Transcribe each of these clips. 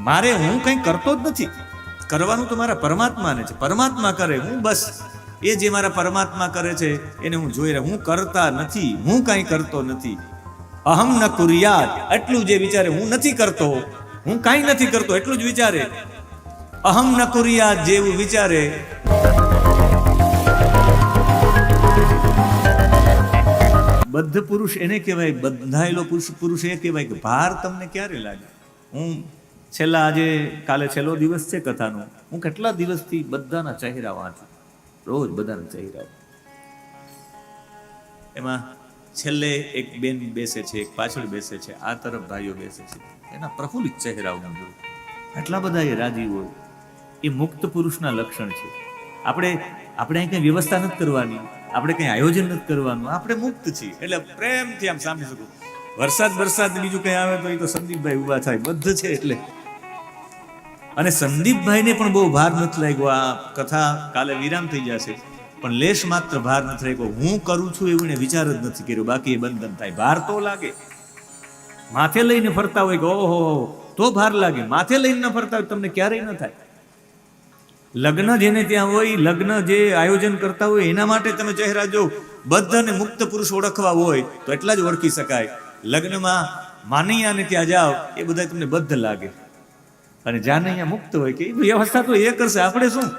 મારે હું કંઈ કરતો જ નથી, કરવાનું તો મારા પરમાત્માને છે, પરમાત્મા કરે, હું બસ એ જે મારા પરમાત્મા કરે છે એને હું જોઈ રહ્યો, હું કરતા નથી, હું કાંઈ કરતો નથી. અહમ ન કુર્યાત, એટલું જે વિચારે, હું નથી કરતો, હું કાંઈ નથી કરતો, એટલું જ વિચારે. અહમ ન કુર્યાત જેવું વિચારે. બદ્ધ પુરુષ એને કહેવાય, બંધાયેલો પુરુષ એ કહેવાય કે ભાર તમને ક્યારે લાગે. હું આજે કાલે છેલ્લો દિવસ છે કથાનો, હું કેટલા દિવસથી બધાના ચહેરા વાંચું, રોજ બધાના ચહેરા. એમાં છેલ્લે એક બેન બેસે છે, એક પાછળ બેસે છે, આ તરફ ભાઈઓ બેસે છે, એના પ્રફુલ્લિત ચહેરાઓ જોયું, એટલા બધા એ રાજી હોય. એ મુક્ત પુરુષના લક્ષણ છે. આપણે અહીં કંઈ વ્યવસ્થા નથી કરવાની, આપણે કંઈ આયોજન નથી કરવાનું, આપણે મુક્ત છીએ એટલે પ્રેમથી આમ સાંભળી શકું. વરસાદ બીજું કંઈ આવે તો એ તો સંદીપભાઈ ઉભા થાય, બધું છે એટલે. અને સંદીપભાઈને પણ બહુ ભાર નથી લાગ્યો. આ કથા કાલે વિરામ થઈ જશે, પણ લેશ માત્ર ભાર નથી લાગ્યો. હું કરું છું એવું એને વિચાર જ નથી કર્યો, બાકી એ બંધન થાય. ભાર તો લાગે, માથે લઈને ફરતા હોય કે ઓહો તો ભાર લાગે, માથે લઈને ન ફરતા હોય તમને ક્યારેય ન થાય. લગ્ન જેને ત્યાં હોય, લગ્ન જે આયોજન કરતા હોય એના માટે તમે ચહેરા જો. બદ્ધ અને મુક્ત પુરુષ ઓળખવા હોય તો એટલા જ ઓળખી શકાય. લગ્નમાં માનૈયાને ત્યાં જાઓ એ બધા તમને બદ્ધ લાગે, અને જાને અહીંયા મુક્ત હોય કે એ વ્યવસ્થા તો એ કરશે, આપણે શું.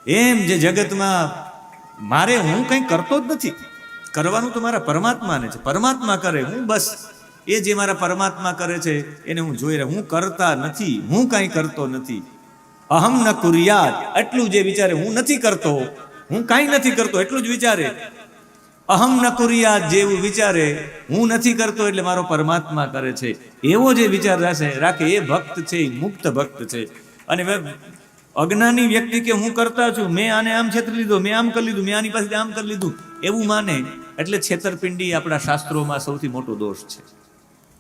એમ જે જગતમાં મારે હું કંઈ કરતો જ નથી, કરવાનું તો મારા પરમાત્માને છે, પરમાત્મા કરે, હું બસ એ જે મારા પરમાત્મા કરે છે એને હું જોઈ રહ્યો, હું કરતા નથી, હું કાંઈ કરતો નથી. અહમ ન કુર્યાત, એટલું જે વિચારે, હું નથી કરતો, હું કાંઈ નથી કરતો, એટલું જ વિચારે. અહમ ન કુર્યાત જેવું વિચારે, હું નથી કરતો એટલે મારો પરમાત્મા કરે છે, એવો જે વિચાર રાખે એ ભક્ત છે, એ મુક્ત ભક્ત છે. અને અજ્ઞાની વ્યક્તિ કે હું કરતા છું, મેં આને આમ છેતરી લીધો, મેં આમ કરી લીધું, મેં આની પાસે આમ કરી લીધું, એવું માને એટલે છેતરપિંડી આપણા શાસ્ત્રોમાં સૌથી મોટો દોષ છે.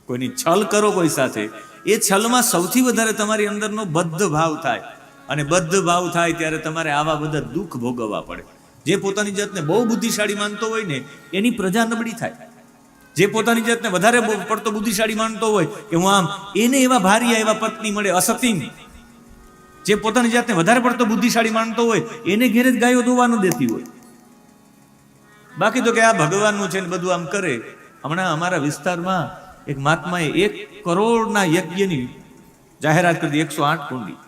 કોઈની છલ કરો કોઈ સાથે, એ છલમાં સૌથી વધારે તમારી અંદરનો બદ્ધ ભાવ થાય, અને બદ્ધ ભાવ થાય ત્યારે તમારે આવા બધા દુઃખ ભોગવવા પડે. જે પોતાની જાતને બહુ બુદ્ધિશાળી માનતો હોય ને એની પ્રજા નબળી થાય. જે પોતાની જાતને વધારે પડતો બુદ્ધિશાળી માનતો હોય કે હું આમ, એને એવા ભાર્યા એવા પત્ની મળે અસતીમ. જે પોતાની જાતને વધારે પડતો બુદ્ધિશાળી માનતો હોય એને ઘેરે જ ગાયો દોવા ન દેતી હોય. બાકી તો કે આ ભગવાનનું છે ને બધું આમ કરે. હમણાં અમારા વિસ્તારમાં એક મહાત્માએ 1 કરોડના યજ્ઞની જાહેરાત કરી, 108 કુંડી,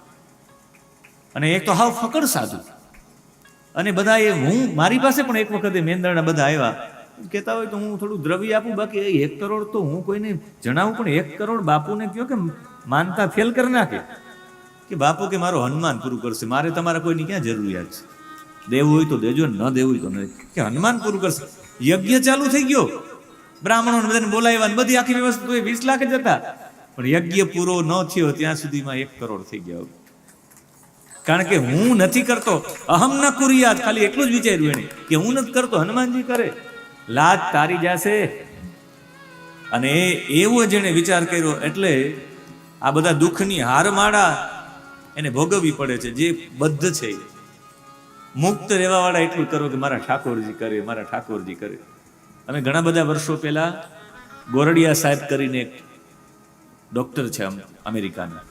અને એક તો હાવ ફકડ સાધુ. અને બધા હું મારી પાસે પણ એક વખતે મેંદરણા બધા આવ્યા, કહેતા હોય તો હું થોડું દ્રવ્ય આપું, બાકી 1 કરોડ તો હું કોઈને જણાવું, પણ 1 કરોડ બાપુને કહો કે માનતા ફેલ કરી નાખે કે બાપુ કે મારો હનુમાન પૂરું કરશે, મારે તમારા કોઈની ક્યાં જરૂરિયાત છે, દેવું હોય તો દેજો, ન દેવું હોય તો નહીં, કે હનુમાન પૂરું કરશે. યજ્ઞ ચાલુ થઈ ગયો, બ્રાહ્મણોને બધાને બોલાવ્યા, બધી આખી વ્યવસ્થા તો 20 લાખ જ હતા, પણ યજ્ઞ પૂરો ન થયો ત્યાં સુધીમાં 1 કરોડ થઈ ગયા. કારણ કે હું નથી કરતો, અહમ ન કુર્યાત, ખાલી એટલું જ વિચાર્યું એને કે હું નથી કરતો, હનુમાનજી કરે, લાજ તારી જશે. અને એવો જેને વિચાર કર્યો એટલે આ બધા દુઃખની હારમાળા એને ભોગવવી પડે છે. જે બદ્ધ છે, મુક્ત રહેવા વાળા એટલું કરો કે મારા ઠાકોરજી કરે, મારા ઠાકોરજી કરે. અમે ઘણા બધા વર્ષો પહેલા ગોરડિયા સાહેબ કરીને એક ડોક્ટર છે અમેરિકાના,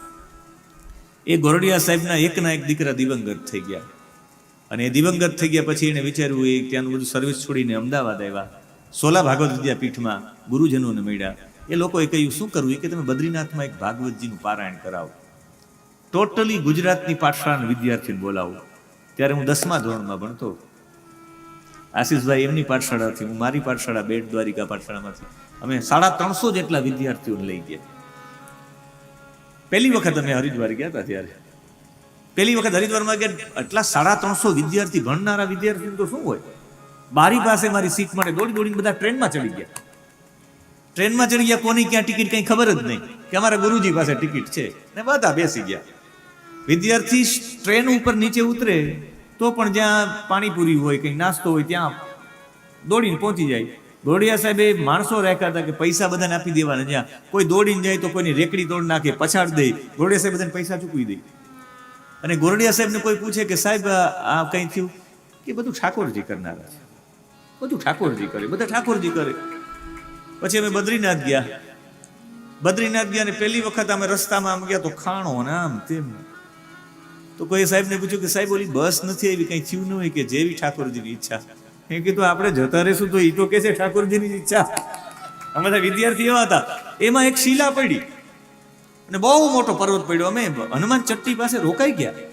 એ ગોરડિયા સાહેબના એકના એક દીકરા દિવંગત થઈ ગયા. અને એ દિવંગત થઈ ગયા પછી એને વિચાર્યું એ ત્યાંનું બધું સર્વિસ છોડીને અમદાવાદ આવ્યા. સોલા ભાગવત વિદ્યાપીઠમાં ગુરુજનોને મળ્યા. એ લોકોએ કહ્યું શું કરવું, કે તમે બદ્રીનાથમાં એક ભાગવતજીનું પારાયણ કરાવો, ટોટલી ગુજરાતની પાઠશાળાના વિદ્યાર્થીને બોલાવો. ત્યારે હું 10મા ધોરણમાં ભણતો. આશીષભાઈ એમની પાઠશાળાથી, હું મારી પાઠશાળા બેટ દ્વારિકા પાઠશાળામાંથી અમે 350 જેટલા વિદ્યાર્થીઓને લઈ ગયા. પહેલી વખત અમે હરિદ્વાર ગયા હતા, ત્યારે પહેલી વખત હરિદ્વારમાં ગયા, એટલા 350 વિદ્યાર્થી, ભણનારા વિદ્યાર્થી તો શું હોય. બારી પાસે મારી સીટ માટે દોડીને બધા ટ્રેનમાં ચડી ગયા. ટ્રેનમાં ચડી ગયા, કોની ક્યાં ટિકિટ કંઈ ખબર જ નહીં, કે અમારા ગુરુજી પાસે ટિકિટ છે, ને બધા બેસી ગયા. વિદ્યાર્થી ટ્રેન ઉપર નીચે ઉતરે તો પણ જ્યાં પાણીપુરી હોય, કંઈ નાસ્તો હોય ત્યાં દોડીને પહોંચી જાય. ગોરડિયા સાહેબે માણસો રાખ્યા હતા કે પૈસા બધાને આપી દેવાના, જ્યાં કોઈ દોડીને જાય તો કોઈની રેકડી તોડ નાખે, પછાડ દે. ગોરડિયા સાહેબ બધાને પૈસા ચૂકવી દે. અને ગોરડિયા સાહેબને કોઈ પૂછે કે સાહેબ આ કંઈ થયું, કે બધું ઠાકોરજી કરનારા છે, બધું ઠાકોરજી કરે, બધા ઠાકોરજી કરે. પછી અમે બદ્રીનાથ ગયા. બદ્રીનાથ ગયા ને પહેલી વખત અમે રસ્તામાં આમ ગયા તો ખાણો ને આમ તેમ. તો કોઈ સાહેબને પૂછ્યું કે સાહેબ ઓલી બસ નથી આવી, કઈ થયું ન હોય? કે જેવી ઠાકોરજીની ઈચ્છા. એ કીધું આપણે જતા રહીશું તો એ તો કે છે ઠાકોરજીની ઈચ્છા. અમે બધા વિદ્યાર્થી એવા હતા. એમાં એક શિલા પડી અને બહુ મોટો પર્વત પડ્યો. અમે હનુમાન ચટ્ટી પાસે રોકાઈ ગયા.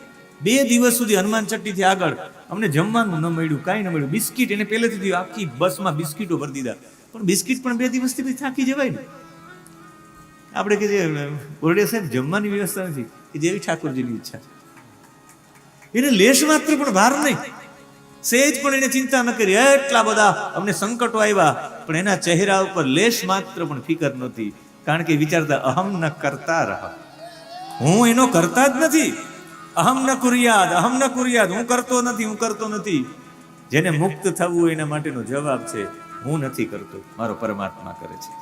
2 દિવસ સુધી હનુમાન ચટ્ટી થી આગળ અમને જમવાનું ન મળ્યું, કાંઈ ન મળ્યું. બિસ્કિટ એને પહેલેથી આખી બસમાં બિસ્કિટો ભરી દીધા. પણ બિસ્કિટ પણ 2 દિવસથી પછી થાકી જવાય ને. આપણે કે જે બોરડે સાહેબ જમવાની વ્યવસ્થા નથી, કે જેવી ઠાકોરજીની ઈચ્છા. એને લેશ માત્ર પણ ભાર નહીં, સેજ પણ એને ચિંતા ન કરી. એટલા બધા અમને સંકટો આવ્યા, પણ એના ચહેરા ઉપર લેશ માત્ર પણ ફિકર નહોતી. કારણ કે વિચારતા અહમ ન કરતા રહા, હું એનો કરતા જ નથી. અહમ ન કુર્યાદ, અહમ ન કુર્યાદ, હું કરતો નથી, હું કરતો નથી. જેને મુક્ત થવું એના માટેનો જવાબ છે હું નથી કરતો, મારો પરમાત્મા કરે છે.